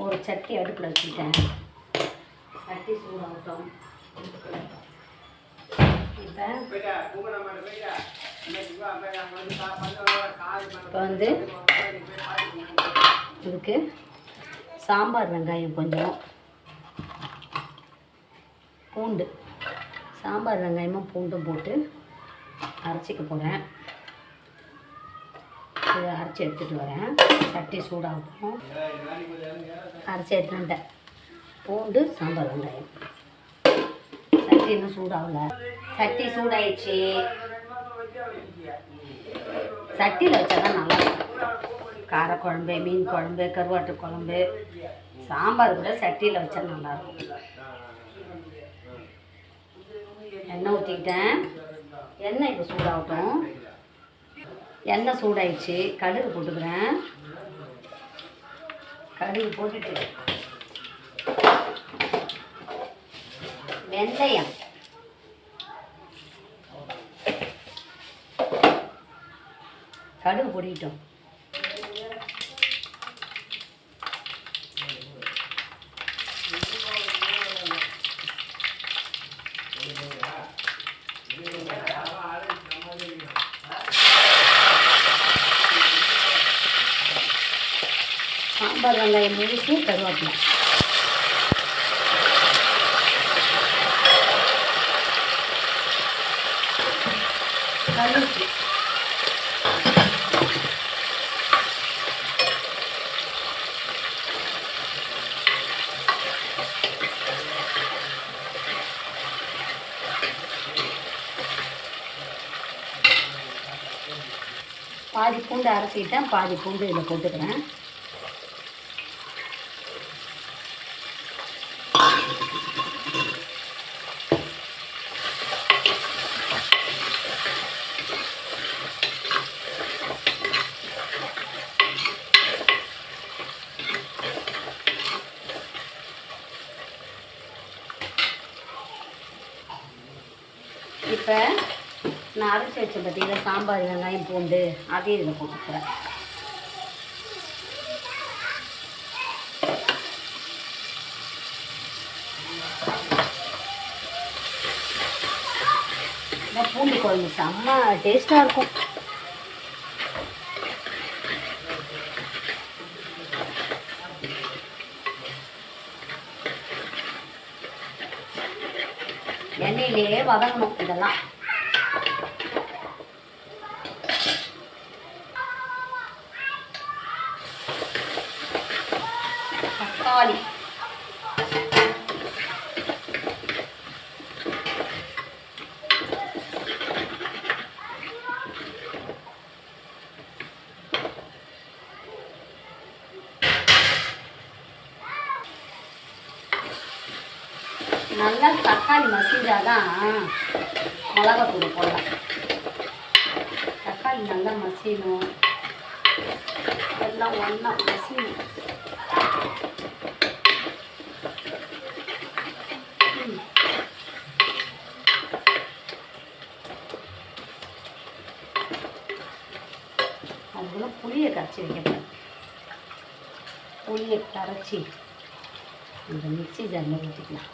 ஒரு சட்டி அடுப்பில் வச்சுட்டேன். சட்டி சூடாகட்டும். இப்போ வந்து இதுக்கு சாம்பார் வெங்காயம் கொஞ்சம், பூண்டு, சாம்பார் வெங்காயமும் பூண்டும் போட்டு அரைச்சிக்க போகிறேன். இதை அரைச்சி எடுத்துகிட்டு வரேன். சட்டி சூடாகட்டும். அரைச்சி எடுத்துட்டேன். பூண்டு, சாம்பார் வெங்காயம். சட்டி இன்னும் சூடாகல. சட்டி சூடாயிடுச்சு. சட்டியில் வச்சா தான் நல்லாயிருக்கும். காரக்குழம்பு, மீன் குழம்பு, கருவாட்டு குழம்பு, சாம்பார் கூட சட்டியில் வச்சா நல்லாயிருக்கும். எண்ணெய் ஊற்றிக்கிட்டேன். எண்ணெய் இப்போ சூடாகட்டும். எண்ணெய் சூடாயிடுச்சு. கடுகு போட்டுக்கிறேன். கடுகு போட்டுட்டு வெந்தயம், கடுகு பொடிட்டோம். சாம்பார் வெங்காயம் முழுசு, கருவேப்பிலை, கருவேப்பிலை, பாதி பூண்டு அரைச்சிக்கிட்டேன். பாதி பூண்டு இதில் போட்டுக்கிறேன். இப்போ நான் அரைச்சி வச்ச பார்த்தீங்கன்னா சாம்பார் வெங்காயம் பூண்டு அதையும் இதில் போட்டுக்கிறேன். இந்த பூண்டு குழம்பு செம்ம டேஸ்ட்டாக இருக்கும். எண்ணெயிலேயே வதங்கணும் இதெல்லாம். தக்காளி, நல்லா தக்காளி மசிஞ்சாதான் மிளகாத்தூள் போடலாம். தக்காளி நல்லா மசியணும். எல்லாம் ஒன்றா மசியணும். அதுக்குள்ள புளியை கரைச்சி வைக்கப்பேன். புளியை கரைச்சி இந்த மிக்ஸி ஜாரில் ஊற்றிக்கலாம்.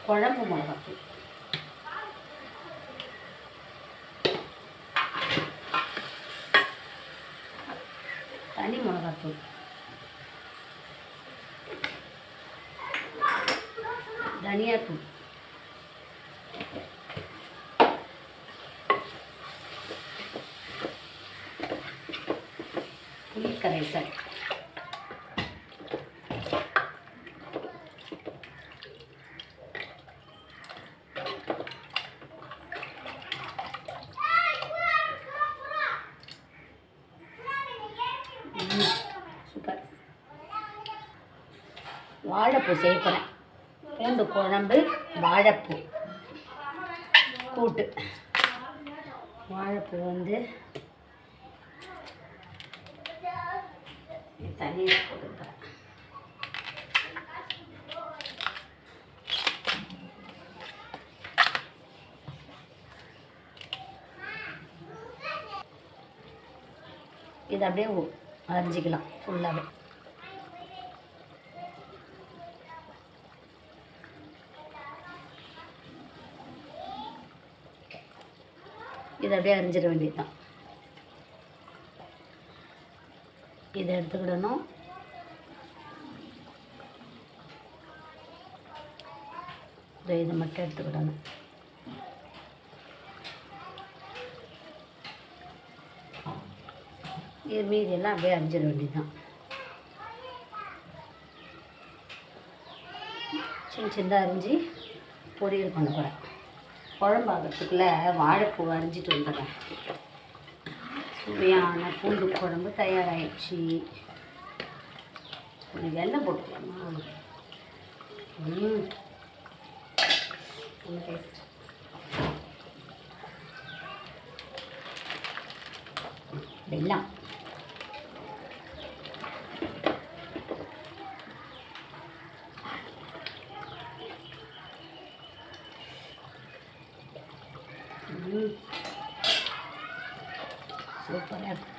குழம்பு மிளகாத்தூள், தனி மிளகாத்தூள், தனியாத்தூள், புளி கரைசல், வாழைப்பூ செய்ய போகிறேன். பூண்டு குழம்பு, வாழைப்பூ கூட்டு. வாழைப்பூ வந்து தண்ணியில் போட்டுக்கிறேன். இதை அப்படியே அரைஞ்சிக்கலாம் ஃபுல்லாகவே. இதை அப்படியே அரிஞ்சிட வேண்டியது தான். இதை எடுத்துக்கிடணும். இதை மட்டும் எடுத்துக்கிடணும். இது மீதியெல்லாம் அப்படியே அரிஞ்சிட வேண்டியது தான். சின்ன சின்னதாக அரிஞ்சு பொரியல் பண்ண போகிறேன். குழம்பாகிறதுக்குள்ளே வாழைப்பூ அரிஞ்சிட்டு வந்துடுறேன். சுவையான பூண்டு குழம்பு தயாராகிடுச்சு. கொஞ்சம் வெல்லம் போட்டுக்கலாமா? டேஸ்ட். வெல்லம் சூப்பராக இருக்கும்.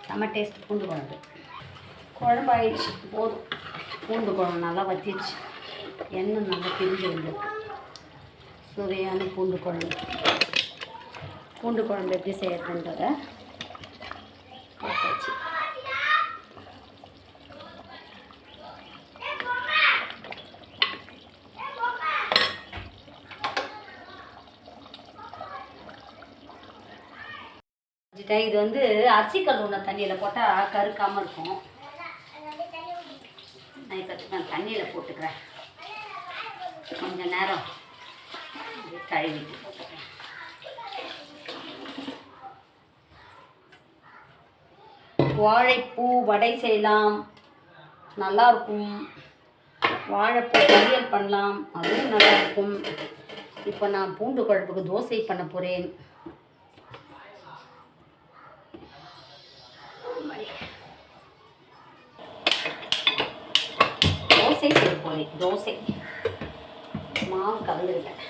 செம்ம டேஸ்ட். பூண்டு குழம்பு குழம்பு ஆயிடுச்சு. போதும். பூண்டு குழம்பு நல்லா வத்திடுச்சு. எண்ணெய் நல்லா பிரிஞ்சு வந்துருக்கு. சுவையான பூண்டு குழம்பு. பூண்டு குழம்பு எப்படி செய்யறதுன்றதை பார்த்தாச்சு. இது வந்து அரிசி கழுவுன தண்ணியில் போட்டால் கருக்காமல் இருக்கும். நான் இப்போ தண்ணியில் போட்டுக்கிறேன். கொஞ்சம் நேரம் கழுவிட்டு போட்டுக்கிறேன். வாழைப்பூ வடை செய்யலாம், நல்லாயிருக்கும். வாழைப்பூ பொரியல் பண்ணலாம், அதுவும் நல்லாயிருக்கும். இப்போ நான் பூண்டு குழம்புக்கு தோசை பண்ண போகிறேன். தோசை செய்ய போகிறேன். தோசை மாவு கலந்துருக்கேன்.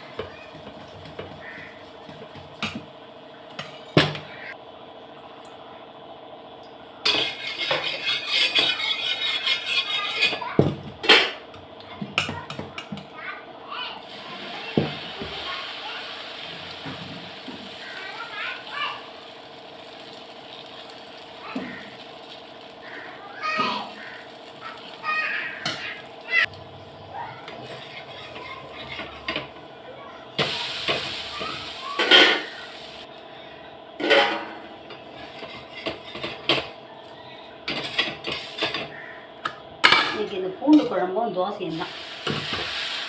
இன்றைக்கி இந்த பூண்டு குழம்பும் தோசையும் தான்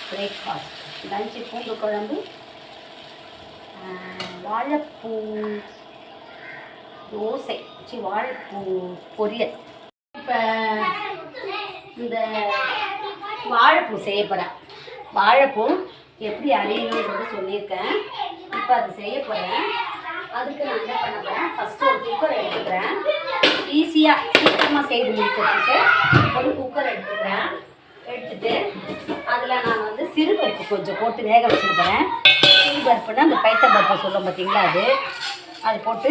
பிரேக்ஃபாஸ்ட். லஞ்சு பூண்டு குழம்பு, வாழைப்பூ தோசை, வாழைப்பூ பொரியல். இப்போ இந்த வாழைப்பூ செய்ய போகிறேன். வாழைப்பூ எப்படி அரியணுன்றது சொல்லியிருக்கேன். இப்போ அது செய்ய போகிறேன். அதுக்கு நான் என்ன பண்ண போகிறேன், ஃபஸ்ட்டு ஒரு குக்கர் எடுத்துக்கிறேன். ஈஸியாக சீக்கிரமாக செய்து முடிக்கிறதுக்கு ஒரு குக்கர் எடுத்துக்கிறேன். எடுத்துகிட்டு அதில் நான் வந்து சிறுபருப்பு கொஞ்சம் போட்டு வேக வச்சுருக்கிறேன். சிறுபருப்புன்னா அந்த பைத்தம்பருப்பை சொல்லும் பார்த்தீங்களா, அது போட்டு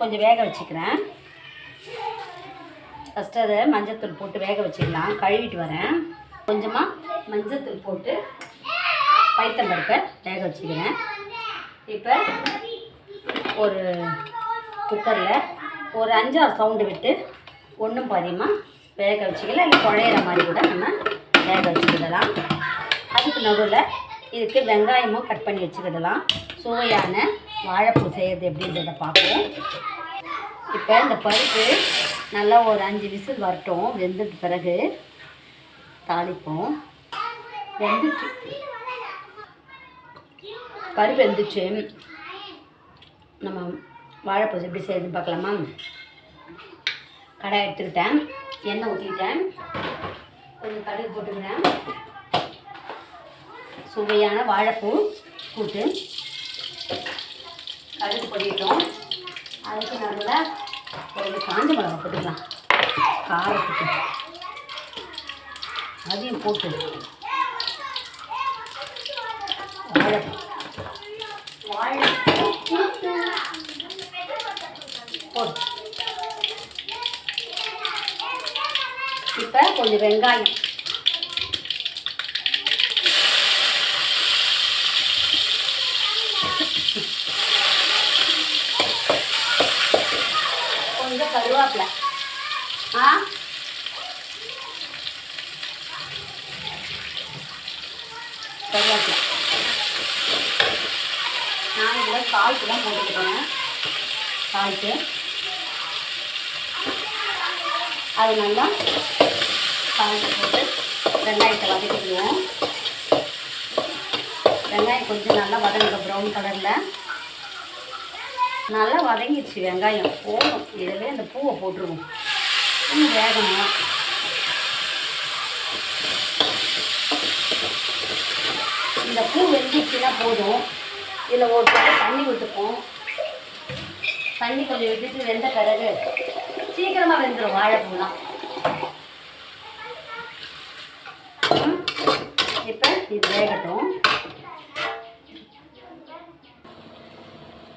கொஞ்சம் வேக வச்சுக்கிறேன். ஃபஸ்ட்டு அதை மஞ்சத்தூள் போட்டு வேக வச்சுக்கலாம். கழுவிட்டு வரேன். கொஞ்சமாக மஞ்சத்தூள் போட்டு பைத்தம்பருப்பை வேக வச்சுக்கிறேன். இப்போ ஒரு குக்கரில் ஒரு 5-6 சவுண்டு விட்டு ஒன்றும் பாதியமாக வேக வச்சுக்கலாம். இல்லை குழையிற மாதிரி கூட நம்ம வேக வச்சுக்கிடலாம். அதுக்கு நடுவில் இதுக்கு வெங்காயமும் கட் பண்ணி வச்சுக்கிடலாம். சுவையான வாழைப்பூ செய்கிறது எப்படின்றத பார்ப்போம். இப்போ இந்த பருப்பு நல்லா ஒரு 5 விசில் வரட்டும். வெந்துட்டு பிறகு தாளிப்போம். வெந்துச்சு, பருப்பு வெந்துச்சு. நம்ம வாழைப்பூ எப்படி செய்யுதுன்னு பார்க்கலாமா? கடாய் எடுத்துக்கிட்டேன், எண்ணெய் ஊற்றிக்கிட்டேன், கொஞ்சம் கடுகு போட்டுக்கிறேன். சுவையான வாழைப்பூ கூட்டு கடுகு பொடிட்டோம். அதுக்கு நல்லா ஒரு காஞ்ச மிளகா போட்டுக்கலாம் காரத்துக்கு. அதையும் போட்டு வாழைப்பூ கூட்டு போட்டு இப்போ கொஞ்சம் வெங்காயம், கொஞ்சம் கருவேப்பிலை, கருவேப்பிலை நான் இதில் சால்ட்டு தான் போட்டுக்கிறேன். சால்ட்டு அது நல்லா சால்ட்டு போட்டு வெங்காயத்தை வதக்கிடுவோம். வெங்காயம் கொஞ்சம் நல்லா வதங்க, ப்ரௌன் கலரில் நல்லா வதங்கிடுச்சு. வெங்காயம் போதும், இதில் இந்த பூவை போட்டுருவோம். இன்னும் வேகணும். இந்த பூ வெந்துச்சுன்னா போதும். இதில் ஒரு தண்ணி விட்டுப்போம். தண்ணி கொஞ்சம் விட்டுட்டு வெந்த பிறகு சீக்கிரமாக வெந்துடும் வாழைப்பூலாம். இப்போ இது வேகட்டும்.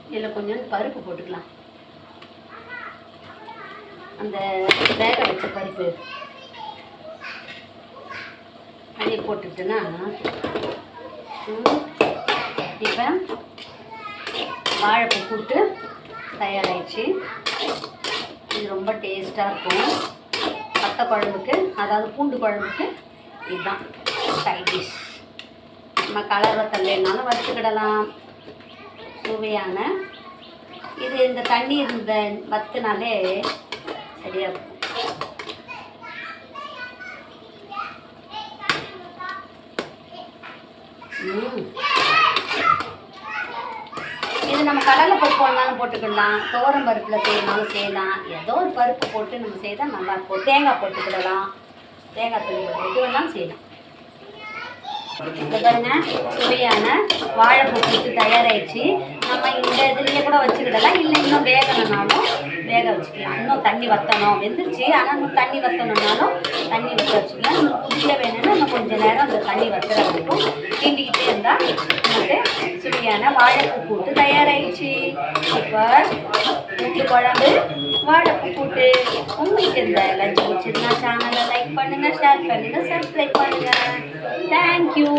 இதில் கொஞ்சம் பருப்பு போட்டுக்கலாம். அந்த வேக வச்ச பருப்பு அதையும் போட்டுக்கிட்டேன்னா இப்போ வாழைப்பூ கூட்டு தயாராகிடுச்சு. இது ரொம்ப டேஸ்ட்டாக இருக்கும். வத்த குழம்புக்கு, அதாவது பூண்டு குழம்புக்கு இதுதான் சைட் டிஷ். நம்ம கலர் வத்தல்லைனாலும் வறுத்துக்கிடலாம். சுவையான இது இந்த தண்ணி இந்த வத்துனாலே சரியாக இருக்கும். இது நம்ம கடலை பருப்பு போடனாலும் போட்டுக்கிடலாம், துவரம் பருப்பில் செய்யணும்னாலும் செய்யலாம். ஏதோ ஒரு பருப்பு போட்டு நம்ம செய்தால் நல்லாயிருக்கும். தேங்காய் போட்டுக்கிடலாம், தேங்காய் தூள் எது வேணாலும் செய்யலாம். பாருங்க, சுவையான வாழைப்பூ கூட்டு தயாராகிடுச்சு. நம்ம இந்த இதுலேயே கூட வச்சுக்கிடலாம், இல்லை இன்னும் வேகணும்னாலும் வேக வச்சுக்கலாம். இன்னும் தண்ணி வற்றணும், வெந்துருச்சு. ஆனால் இன்னும் தண்ணி வற்றணுன்னாலும் தண்ணி வற்ற வச்சுக்கலாம். இன்னும் குட்டியாக வேணும்னா இன்னும் கொஞ்சம் நேரம் அந்த தண்ணி வற்றுற வரைக்கும் கிண்டிக்கிட்டே இருந்தால் நமக்கு சுவையான வாழைப்பூ கூட்டு தயாராகிடுச்சு. இப்போ கூட்டு குழம்பு வாழைப்பூ கூட்டு. உங்களுக்கு இந்த லஞ்ச் பிடிச்சிருந்தா சேனலை லைக் பண்ணுங்கள், ஷேர் பண்ணுங்கள், சப்ஸ்கிரைப் பண்ணுங்கள். தேங்க்யூ.